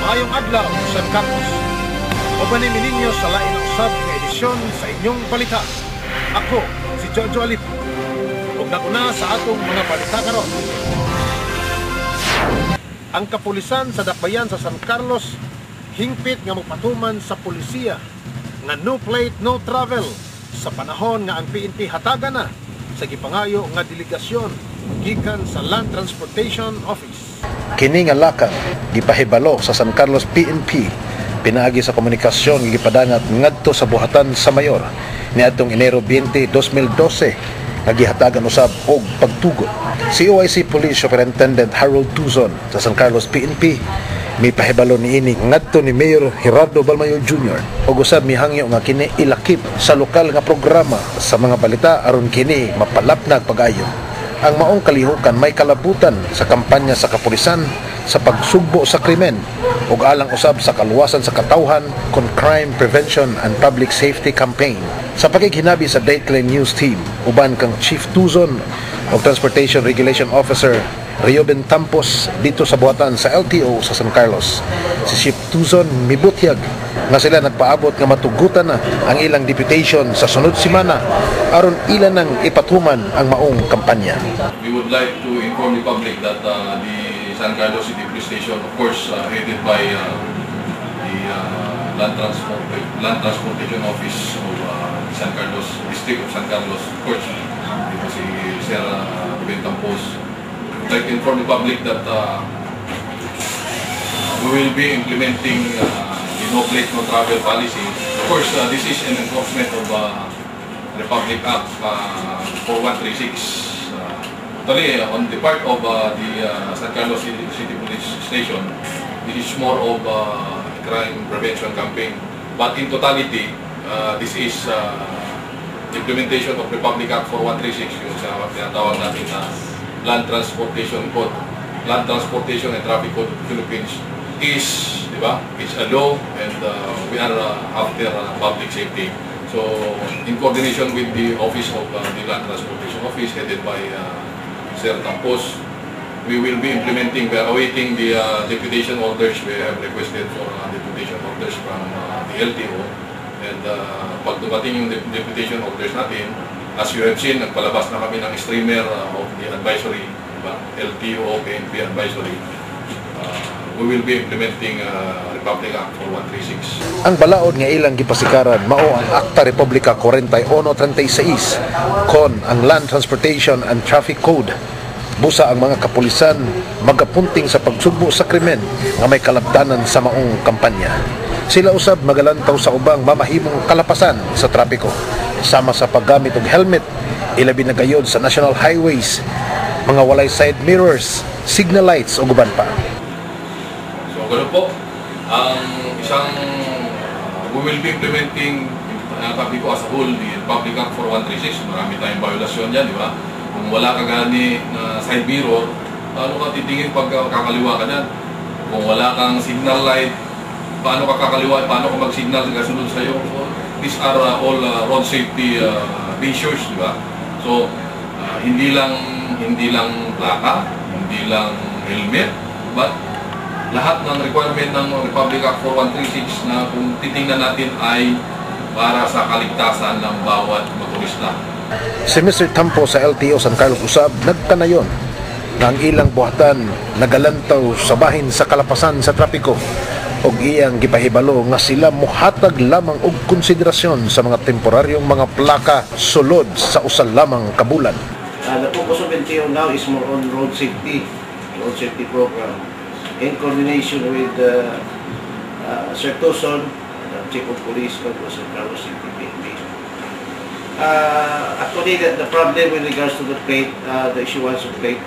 Maayong adlaw, San Carlos. Ubanin ninyo sa lain ng usab na edisyon sa inyong balita. Ako, si Jojo Alip. Ug nauna sa atong mga balita karon. Ang kapulisan sa dakbayan sa San Carlos hingpit nga magpatuman sa pulisiya nga no plate, no travel sa panahon nga ang PNP hataga na sa gipangayo nga delegasyon gikan sa Land Transportation Office. Kini nga lakang gipahibalo sa San Carlos PNP pinaagi sa komunikasyon gipadangat ngadto sa buhatan sa mayor niadtong Enero 20, 2012 nga gihatagan usab og pagtugot. Si OIC Police Superintendent Harold Tuzon sa San Carlos PNP may pahibalo niini ngadto ni Mayor Gerardo Balmayo Jr. ug usab mihangyo nga kini ilakip sa lokal nga programa sa mga balita aron kini mapalapnag pag-ayo. Ang maong kalihukan may kalabutan sa kampanya sa kapulisan sa pagsugbo sa krimen ug alang usab sa kaluwasan sa katawhan kon Crime Prevention and Public Safety Campaign. Sa pakighinabi sa Dateline News Team uban kang Chief Tuzon ug Transportation Regulation Officer Rioben Tampos dito sa buhatan sa LTO sa San Carlos. Si Chief Tuzon mibutyag nga sila nagpaabot nga matugutan na ang ilang deputation sa sunod semana aron ilan nang ipatuman ang maong kampanya. We would like to inform the public that the San Carlos City Police Station, of course, headed by the Land Transportation Office of San Carlos, District of San Carlos, of course, dito si Sir Rioben Tampos. I'd like to inform the public that we will be implementing the no plate, no travel policy. Of course, this is an enforcement of Republic Act 4136. Actually, on the part of the San Carlos City Police Station, this is more of a crime prevention campaign. But in totality, this is implementation of Republic Act 4136, yung sa tinatawag natin na Land Transportation Code. Land Transportation and Traffic Code of the Philippines is, di ba? It's a law and we are after public safety. So, in coordination with the Office of the Land Transportation Office headed by Sir Tampos, we will be implementing, we are awaiting the deputation orders. We have requested for deputation orders from the LTO. And pag dumating yung deputation orders natin, as you have seen, nagpalabas na kami ng streamer of the advisory, diba? LTO, PNP advisory. We will be implementing Republic Act 4136. Ang balaod nga ilang gipasikaran mao ang Acta Republica 4136 kon ang Land Transportation and Traffic Code. Busa ang mga kapulisan magapunting sa pagsugbo sa krimen nga may kalabtanan sa maong kampanya. Sila usab magalantaw sa ubang mamahimong kalapasan sa trapiko sama sa paggamit og helmet, ilabi na gayod sa national highways, mga walay side mirrors, signal lights ug uban pa. Ganun po, ang isang we will be implementing sabi ko as a whole, the Republic Act 4136. Marami tayong violasyon dyan, di ba? Kung wala ka gani na side mirror, paano ka titingin pag kakaliwa ka dyan? Kung wala kang signal light, paano ka kakaliwa, paano ka mag-signal sa kasunod sa'yo? So, these are all road safety measures, di ba? So, hindi lang plaka, hindi lang helmet, but lahat ng requirement ng Republic Act 4136 na kung titingnan natin ay para sa kaligtasan ng bawat motorista. Si Mr. Tampo sa LTO San Carlos usab nagkanayon na ang ilang buhatan nagalantaw sa bahin sa kalapasan sa trapiko ug iyang gipahibalo nga sila mohatag lamang og konsiderasyon sa mga temporaryong mga plaka sulod sa usa lamang ka bulan. The focus of LTO now is more on road safety program. In coordination with Sir Tuzon, Chief of Police of San Carlos City PNP. Actually, the problem with regards to the plate, the issuance of plate,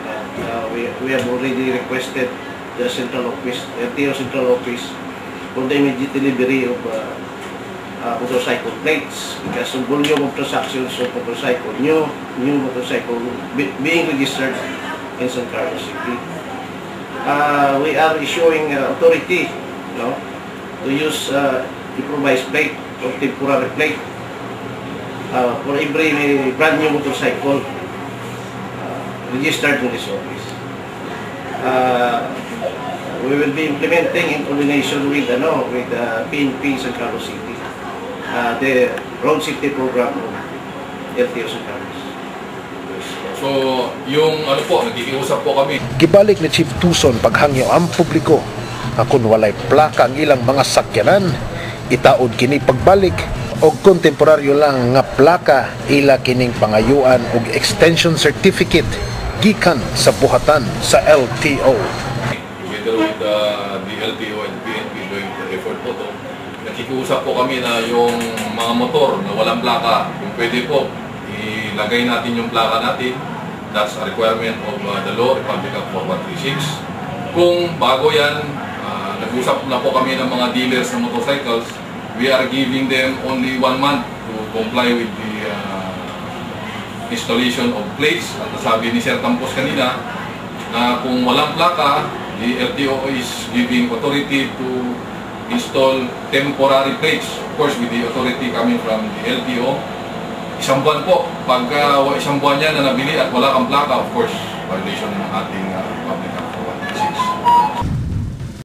we have already requested the Central Office, LTO Central Office, for the immediate delivery of motorcycle plates because the volume of transactions of motorcycle, new motorcycle being registered in San Carlos City. We are issuing authority, to use improvised plate or temporary plate for every brand new motorcycle registered to this office. we will be implementing in coordination with PNP San Carlos City, the road safety program of LTO San Carlos. So, yung ano po, nakikiusap po kami. Gibalik ni Chief Tuson paghangyo ang publiko nga kung walay plaka ang ilang mga sakyanan, itaod kini pagbalik og kontemporaryo lang nga plaka ila kining pangayuan og extension certificate gikan sa buhatan sa LTO. Together with the LTO and PNP doing the effort po to, nakikiusap po kami na yung mga motor na walang plaka, kung pwede po, ilagay natin yung plaka natin. That's a requirement of the law, Republic Act 4136. Kung bago yan, nag-usap na po kami ng mga dealers ng motorcycles, we are giving them only 1 month to comply with the installation of plates. At sabi ni Sir Campos kanina na kung walang plaka, the LTO is giving authority to install temporary plates. Of course, with the authority coming from the LTO. Isang buwan po. Pagka isang buwan yan na nabili at wala kang plaka, of course, violation ng ating public act.